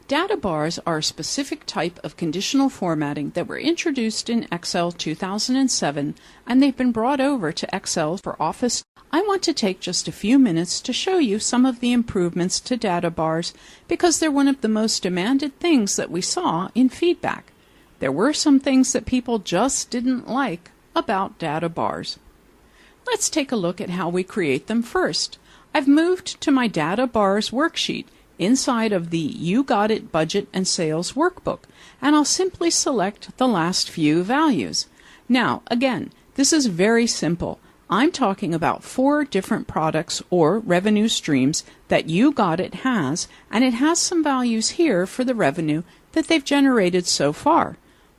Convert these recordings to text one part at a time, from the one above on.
Data bars are a specific type of conditional formatting that were introduced in Excel 2007, and they've been brought over to Excel for Office. I want to take just a few minutes to show you some of the improvements to data bars because they're one of the most demanded things that we saw in feedback. There were some things that people just didn't like about data bars. Let's take a look at how we create them first. I've moved to my data bars worksheet inside of the You Got It Budget and Sales workbook, and I'll simply select the last few values. Now, again, this is very simple. I'm talking about 4 different products or revenue streams that You Got It has, and it has some values here for the revenue that they've generated so far.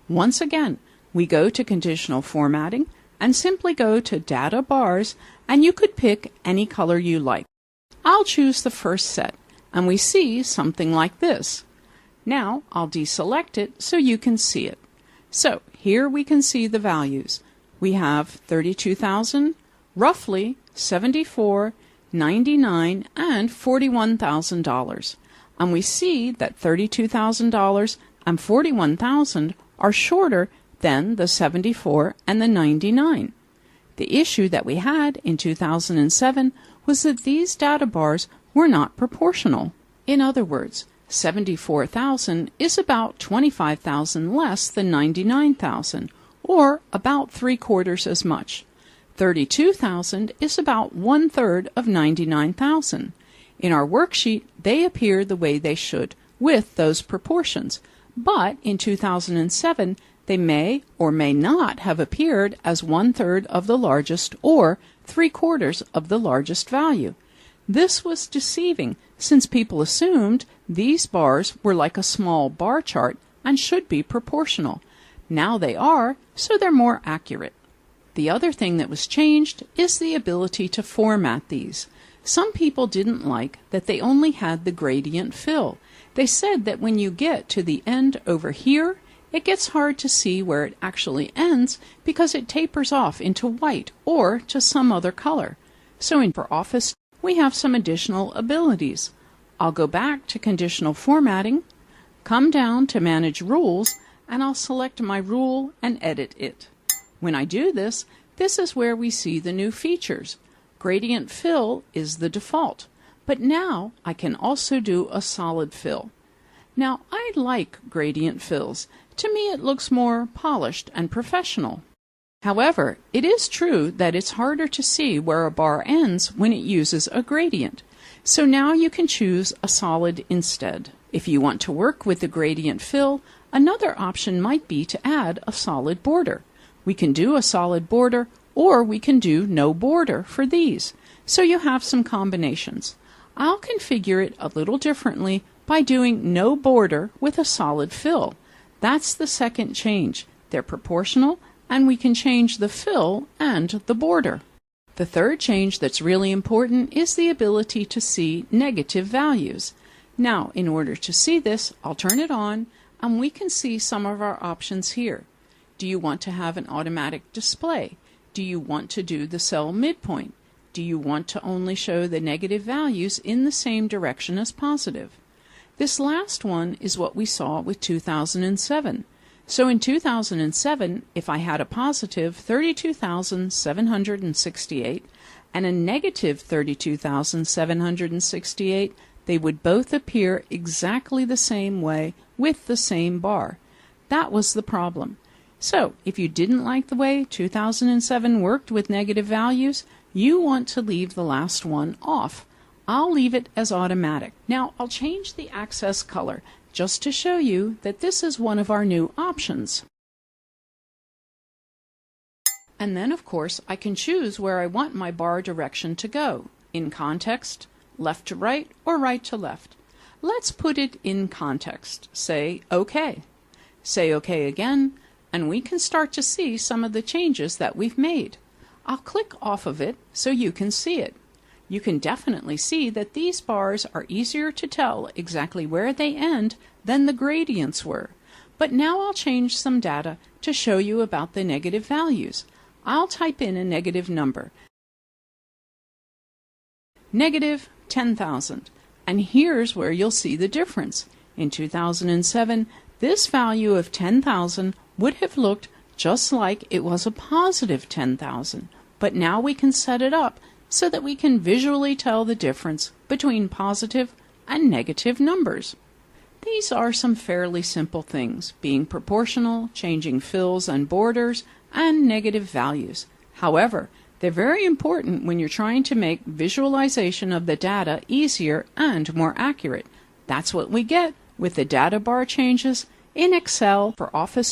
Once again, we go to conditional formatting and simply go to data bars, and you could pick any color you like. I'll choose the first set, and we see something like this. Now I'll deselect it so you can see it. So here we can see the values. We have 32,000, roughly 74, 99, and $41,000. And we see that $32,000 and $41,000 are shorter than the 74 and the 99. The issue that we had in 2007 was that these data bars were not proportional. In other words, 74,000 is about 25,000 less than 99,000, or about 3/4 as much. 32,000 is about 1/3 of 99,000. In our worksheet, they appear the way they should, with those proportions, but in 2007, they may or may not have appeared as 1/3 of the largest or 3/4 of the largest value. This was deceiving since people assumed these bars were like a small bar chart and should be proportional. Now they are, so they're more accurate. The other thing that was changed is the ability to format these. Some people didn't like that they only had the gradient fill. They said that when you get to the end over here, it gets hard to see where it actually ends because it tapers off into white or to some other color. So in for Office, we have some additional abilities. I'll go back to conditional formatting, come down to Manage Rules, and I'll select my rule and edit it. When I do this, this is where we see the new features. Gradient fill is the default, but now I can also do a solid fill. Now, I like gradient fills. To me, it looks more polished and professional. However, it is true that it's harder to see where a bar ends when it uses a gradient. So now you can choose a solid instead. If you want to work with the gradient fill, another option might be to add a solid border. We can do a solid border, or we can do no border for these. So you have some combinations. I'll configure it a little differently by doing no border with a solid fill. That's the second change. They're proportional, and we can change the fill and the border. The third change that's really important is the ability to see negative values. Now, in order to see this, I'll turn it on, and we can see some of our options here. Do you want to have an automatic display? Do you want to do the cell midpoint? Do you want to only show the negative values in the same direction as positive? This last one is what we saw with 2007. So in 2007, if I had a positive 32,768 and a negative 32,768, they would both appear exactly the same way with the same bar. That was the problem. So if you didn't like the way 2007 worked with negative values, you want to leave the last one off. I'll leave it as automatic. Now I'll change the access color just to show you that this is one of our new options. And then, of course, I can choose where I want my bar direction to go. In context, left to right, or right to left. Let's put it in context. Say OK. Say OK again, and we can start to see some of the changes that we've made. I'll click off of it so you can see it. You can definitely see that these bars are easier to tell exactly where they end than the gradients were. But now I'll change some data to show you about the negative values. I'll type in a negative number, negative 10,000, and here's where you'll see the difference. In 2007, this value of 10,000 would have looked just like it was a positive 10,000, but now we can set it up so that we can visually tell the difference between positive and negative numbers. These are some fairly simple things, being proportional, changing fills and borders, and negative values. However, they're very important when you're trying to make visualization of the data easier and more accurate. That's what we get with the data bar changes in Excel for Office